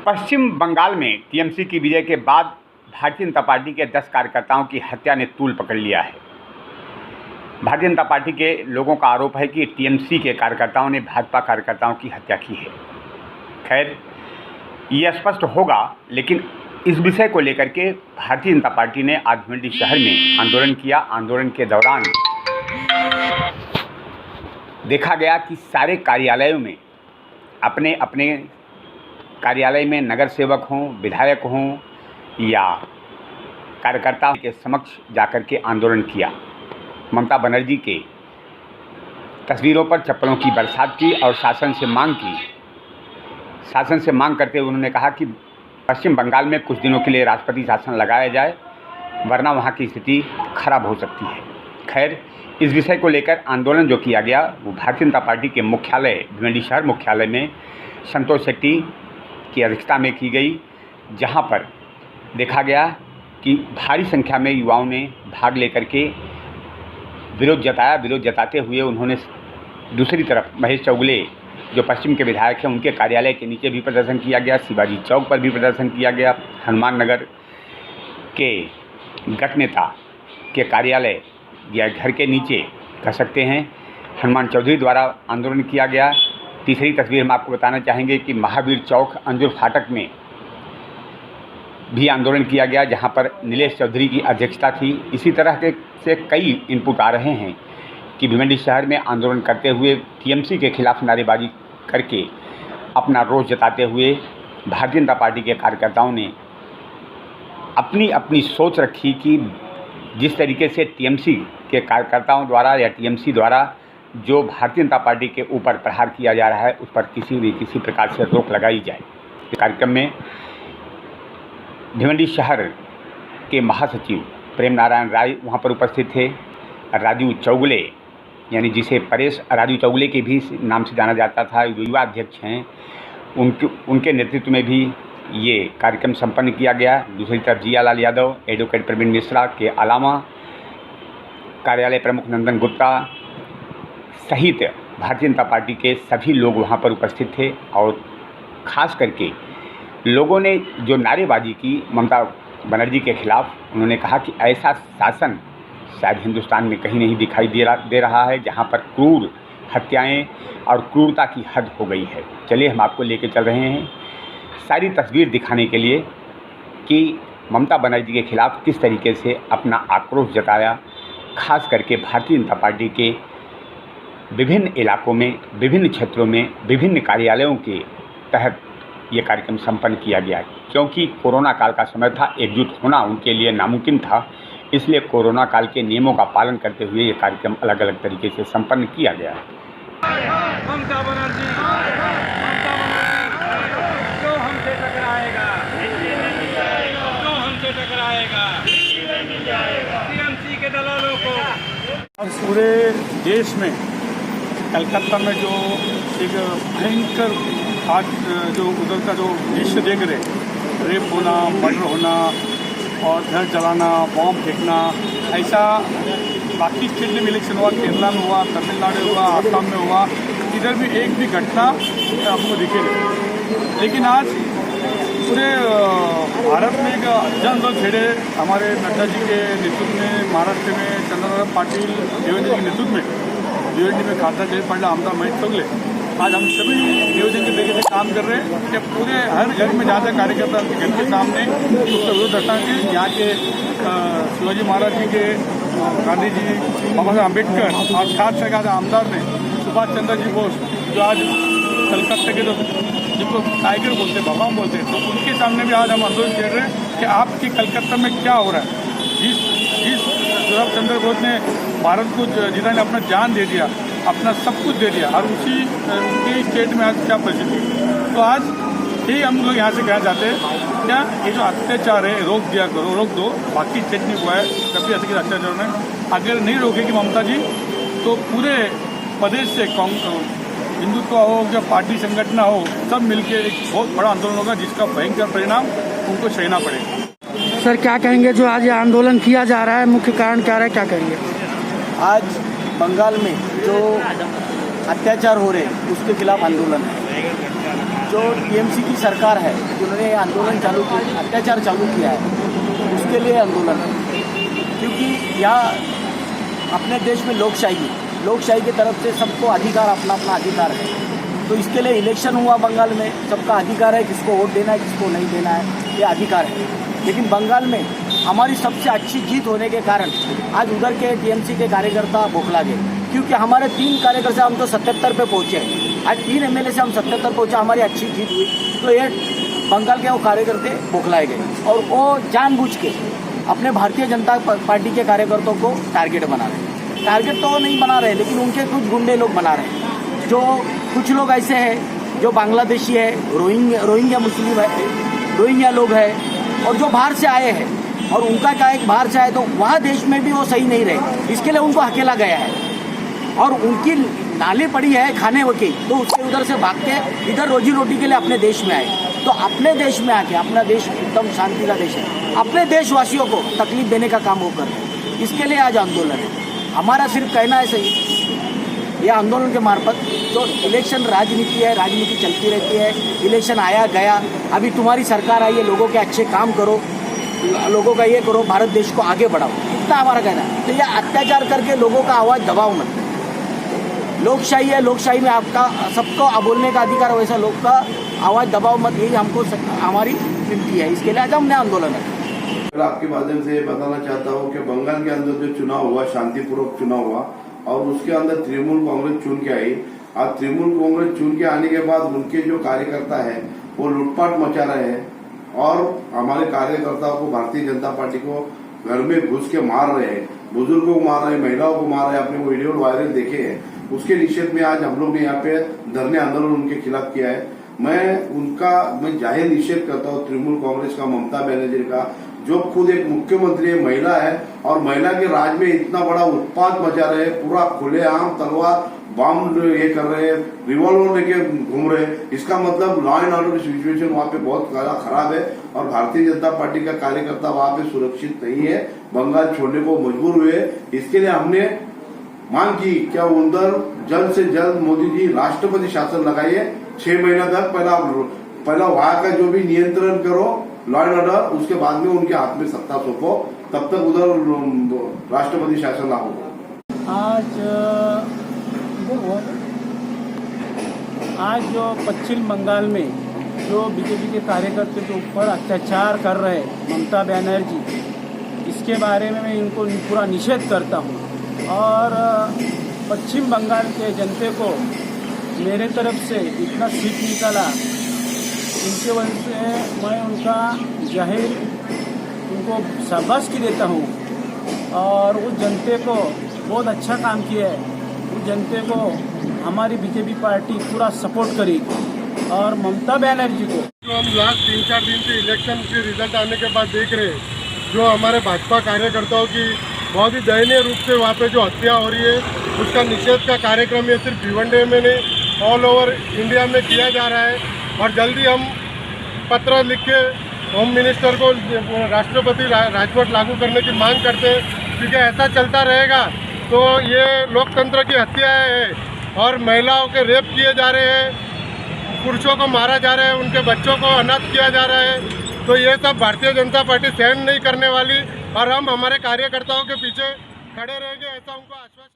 पश्चिम बंगाल में टीएमसी की विजय के बाद भारतीय जनता पार्टी के 10 कार्यकर्ताओं की हत्या ने तूल पकड़ लिया है। भारतीय जनता पार्टी के लोगों का आरोप है कि टीएमसी के कार्यकर्ताओं ने भाजपा कार्यकर्ताओं की हत्या की है। खैर, यह स्पष्ट होगा, लेकिन इस विषय को लेकर के भारतीय जनता पार्टी ने आज भिवंडी शहर में आंदोलन किया। आंदोलन के दौरान देखा गया कि सारे कार्यालयों में अपने अपने कार्यालय में नगर सेवक हों, विधायक हों या कार्यकर्ताओं के समक्ष जाकर के आंदोलन किया। ममता बनर्जी के तस्वीरों पर चप्पलों की बरसात की और शासन से मांग करते हुए उन्होंने कहा कि पश्चिम बंगाल में कुछ दिनों के लिए राष्ट्रपति शासन लगाया जाए, वरना वहाँ की स्थिति खराब हो सकती है। खैर, इस विषय को लेकर आंदोलन जो किया गया वो भारतीय जनता पार्टी के मुख्यालय भिवंडी शहर मुख्यालय में संतोष शेट्टी की अध्यक्षता में की गई, जहाँ पर देखा गया कि भारी संख्या में युवाओं ने भाग लेकर के विरोध जताया। विरोध जताते हुए उन्होंने दूसरी तरफ महेश चौगुले जो पश्चिम के विधायक हैं उनके कार्यालय के नीचे भी प्रदर्शन किया गया, शिवाजी चौक पर भी प्रदर्शन किया गया, हनुमान नगर के गठ नेता के कार्यालय या घर के नीचे कह सकते हैं हनुमान चौधरी द्वारा आंदोलन किया गया। तीसरी तस्वीर हम आपको बताना चाहेंगे कि महावीर चौक अंजुर फाटक में भी आंदोलन किया गया, जहां पर नीलेश चौधरी की अध्यक्षता थी। इसी तरह के से कई इनपुट आ रहे हैं कि भिवंडी शहर में आंदोलन करते हुए टीएमसी के खिलाफ नारेबाजी करके अपना रोष जताते हुए भारतीय जनता पार्टी के कार्यकर्ताओं ने अपनी अपनी सोच रखी कि जिस तरीके से टीएमसी के कार्यकर्ताओं द्वारा या टीएमसी द्वारा जो भारतीय जनता पार्टी के ऊपर प्रहार किया जा रहा है उस पर किसी प्रकार से रोक लगाई जाए। इस कार्यक्रम में भिवंडी शहर के महासचिव प्रेम नारायण राय वहाँ पर उपस्थित थे। राजू चौगुले, यानी जिसे परेश राजू चौगुले के भी नाम से जाना जाता था, युवा अध्यक्ष हैं, उनके नेतृत्व में भी ये कार्यक्रम संपन्न किया गया। दूसरी तरफ जियालाल यादव, एडवोकेट प्रवीण मिश्रा के अलावा कार्यालय प्रमुख नंदन गुप्ता सहित भारतीय जनता पार्टी के सभी लोग वहाँ पर उपस्थित थे। और ख़ास करके लोगों ने जो नारेबाजी की ममता बनर्जी के खिलाफ, उन्होंने कहा कि ऐसा शासन शायद हिंदुस्तान में कहीं नहीं दिखाई दे रहा है जहाँ पर क्रूर हत्याएं और क्रूरता की हद हो गई है। चलिए हम आपको लेके चल रहे हैं सारी तस्वीर दिखाने के लिए कि ममता बनर्जी के खिलाफ किस तरीके से अपना आक्रोश जताया। खास करके भारतीय जनता पार्टी के विभिन्न इलाकों में, विभिन्न क्षेत्रों में, विभिन्न कार्यालयों के तहत ये कार्यक्रम संपन्न किया गया, क्योंकि कोरोना काल का समय था, एकजुट होना उनके लिए नामुमकिन था। इसलिए कोरोना काल के नियमों का पालन करते हुए ये कार्यक्रम अलग अलग तरीके से संपन्न किया गया है। ममता बनर्जी जो हमसे टकराएगा, जो हमसे टकराएगा, टीएमसी के दलालों को। पूरे देश में कलकत्ता में जो एक भयंकर आज जो उधर का जो दृश्य देख रहे, रेप होना, मर्डर होना और घर जलाना, बॉम्ब फेंकना, ऐसा बाकी स्टेट में इलेक्शन हुआ, केरला में हुआ, तमिलनाडु हुआ, आसाम में हुआ, इधर भी एक भी घटना आपको दिखेगी। लेकिन आज पूरे भारत में एक जन आंदोलन छेड़े हमारे नड्डा जी के नेतृत्व में, महाराष्ट्र में चंद्रबाबू पाटिल देवेंद्र जी के नेतृत्व में, भिवंडी में खासदार जय पांडा, आमदार महेश चौगुले, आज हम सभी नियोजन के तरीके से काम कर रहे हैं कि पूरे हर घर में जाते कार्यकर्ता के घर के सामने उसका विरोध दर्शा के यहाँ के शिवाजी महाराज जी के, गांधी जी, बाबा साहब अम्बेडकर और खास सरकार आमदार ने सुभाष चंद्र जी बोस जो आज कलकत्ता के जिनको टाइगर बोलते हैं, भगवान बोलते हैं, तो उनके सामने भी आज हम आंदोलन कर रहे हैं कि आपकी कलकत्ता में क्या हो रहा है। जिस सुभाष चंद्र बोस ने भारत को जिन्होंने अपना जान दे दिया, अपना सब कुछ दे दिया, और उनकी स्टेट में आज क्या परिस्थिति। तो आज यही हम लोग यहाँ से कहना चाहते हैं, क्या ये जो अत्याचार है रोक दिया करो, रोक दो। बाकी स्टेट में हुआ है कभी ऐसे के अत्याचार में, अगर नहीं रोकेगी ममता जी तो पूरे प्रदेश से हिंदुत्व हो या पार्टी संगठन हो, सब मिलकर एक बहुत बड़ा आंदोलन होगा जिसका भयंकर परिणाम उनको सहना पड़ेगा। सर क्या कहेंगे, जो आज ये आंदोलन किया जा रहा है मुख्य कारण क्या रहा है, क्या कहेंगे? आज बंगाल में जो अत्याचार हो रहे हैं उसके खिलाफ आंदोलन है। जो टीएमसी की सरकार है जिन्होंने आंदोलन चालू किया, अत्याचार चालू किया है, उसके लिए आंदोलन है। क्योंकि यहाँ अपने देश में लोकशाही की तरफ से सबको अधिकार, अपना अपना अधिकार है। तो इसके लिए इलेक्शन हुआ बंगाल में, सबका अधिकार है किसको वोट देना है किसको नहीं देना है, ये अधिकार है। लेकिन बंगाल में हमारी सबसे अच्छी जीत होने के कारण आज उधर के टीएमसी के कार्यकर्ता बौखला गए, क्योंकि हमारे 3 कार्यकर्ता हम तो 77 पे पहुँचे, आज 3 एमएलए से हम 77 पहुँचे, हमारी अच्छी जीत हुई। तो ये बंगाल के वो कार्यकर्ते बौखलाए गए और वो जानबूझ के अपने भारतीय जनता पार्टी के कार्यकर्ताओं को टारगेट बना रहे हैं। टारगेट तो नहीं बना रहे, लेकिन उनके कुछ गुंडे लोग बना रहे हैं। जो कुछ लोग ऐसे हैं जो बांग्लादेशी है, रोहिंग्या मुस्लिम है, रोहिंग्या लोग हैं, और जो बाहर से आए हैं, और उनका क्या है, बाहर से आए तो वहाँ देश में भी वो सही नहीं रहे, इसके लिए उनको हकेला गया है। और उनकी नाली पड़ी है खाने की, तो उसके उधर से भाग के इधर रोजी रोटी के लिए अपने देश में आए। तो अपने देश में आके, अपना देश एकदम शांति का देश है, अपने देशवासियों को तकलीफ देने का काम वो कर रहे हैं। इसके लिए आज आंदोलन है। हमारा सिर्फ कहना है सही, ये आंदोलन के मार्फत जो इलेक्शन राजनीति है, राजनीति चलती रहती है, इलेक्शन आया गया, अभी तुम्हारी सरकार आई है, लोगों के अच्छे काम करो, लोगों का ये करो, भारत देश को आगे बढ़ाओ, इतना हमारा कहना है। तो ये अत्याचार करके लोगों का आवाज़ दबाओ मत। लोकशाही है, लोकशाही में आपका सबको बोलने का अधिकार है, वैसा लोग का आवाज़ दबाओ मत, यही हमको हमारी विनती है। इसके लिए आज हमने आंदोलन है। आपके माध्यम से बताना चाहता हूँ कि बंगाल के अंदर जो चुनाव हुआ, शांतिपूर्वक चुनाव हुआ, और उसके अंदर तृणमूल कांग्रेस चुन के आई। आज तृणमूल कांग्रेस चुन के आने के बाद उनके जो कार्यकर्ता है वो लूटपाट मचा रहे हैं, और हमारे कार्यकर्ताओं को, भारतीय जनता पार्टी को घर में घुस के मार रहे हैं, बुजुर्गों को मार रहे हैं, महिलाओं को मार रहे हैं। आपने वो वीडियो वायरल देखे हैं। उसके निषेध में आज हम लोग ने यहाँ पे धरने आंदोलन उनके खिलाफ किया है। मैं जाहिर निषेध करता हूँ तृणमूल कांग्रेस का, ममता बनर्जी का, जो खुद एक मुख्यमंत्री है, महिला है, और महिला के राज में इतना बड़ा उत्पात मचा रहे हैं, पूरा खुलेआम तलवार बम ये कर रहे हैं, रिवॉल्वर लेके घूम रहे हैं। इसका मतलब लॉ एंड ऑर्डर की सिचुएशन वहाँ पे बहुत खराब है, और भारतीय जनता पार्टी का कार्यकर्ता वहाँ पे सुरक्षित नहीं है, बंगाल छोड़ने को मजबूर हुए। इसके लिए हमने मांग की क्या उधर जल्द से जल्द मोदी जी राष्ट्रपति शासन लगाइए 6 महीना तक। पहला वहां का जो भी नियंत्रण करो, लॉ एंड ऑर्डर, उसके बाद में उनके हाथ में सत्ता सौंपो, तब तक उधर राष्ट्रपति शासन लागू हो। आज जो पश्चिम बंगाल में जो बीजेपी के कार्यकर्ते के ऊपर अत्याचार कर रहे ममता बनर्जी, इसके बारे में मैं इनको पूरा निषेध करता हूँ। और पश्चिम बंगाल के जनते को मेरे तरफ से इतना सीट निकाला, इनके वजह से मैं उनका जाहिर उनको शाबाशी देता हूँ। और उस जनते को बहुत अच्छा काम किया है, उस जनते को हमारी बीजेपी पार्टी पूरा सपोर्ट करेगी। और ममता बनर्जी को जो हम लास्ट 3-4 दिन से इलेक्शन के रिजल्ट आने के बाद देख रहे हैं, जो हमारे भाजपा कार्यकर्ताओं की बहुत ही दयनीय रूप से वहाँ पे जो हत्या हो रही है, उसका निषेध का कार्यक्रम ये सिर्फ भिवंडे में नहीं, ऑल ओवर इंडिया में किया जा रहा है। और जल्दी हम पत्र लिख के होम मिनिस्टर को राष्ट्रपति राजवट लागू करने की मांग करते हैं, क्योंकि ऐसा चलता रहेगा तो ये लोकतंत्र की हत्या है, और महिलाओं के रेप किए जा रहे हैं, पुरुषों को मारा जा रहा है, उनके बच्चों को अनाथ किया जा रहा है। तो ये सब भारतीय जनता पार्टी सहन नहीं करने वाली, और हम हमारे कार्यकर्ताओं के पीछे खड़े रहेंगे, ऐसा उनको आश्वासन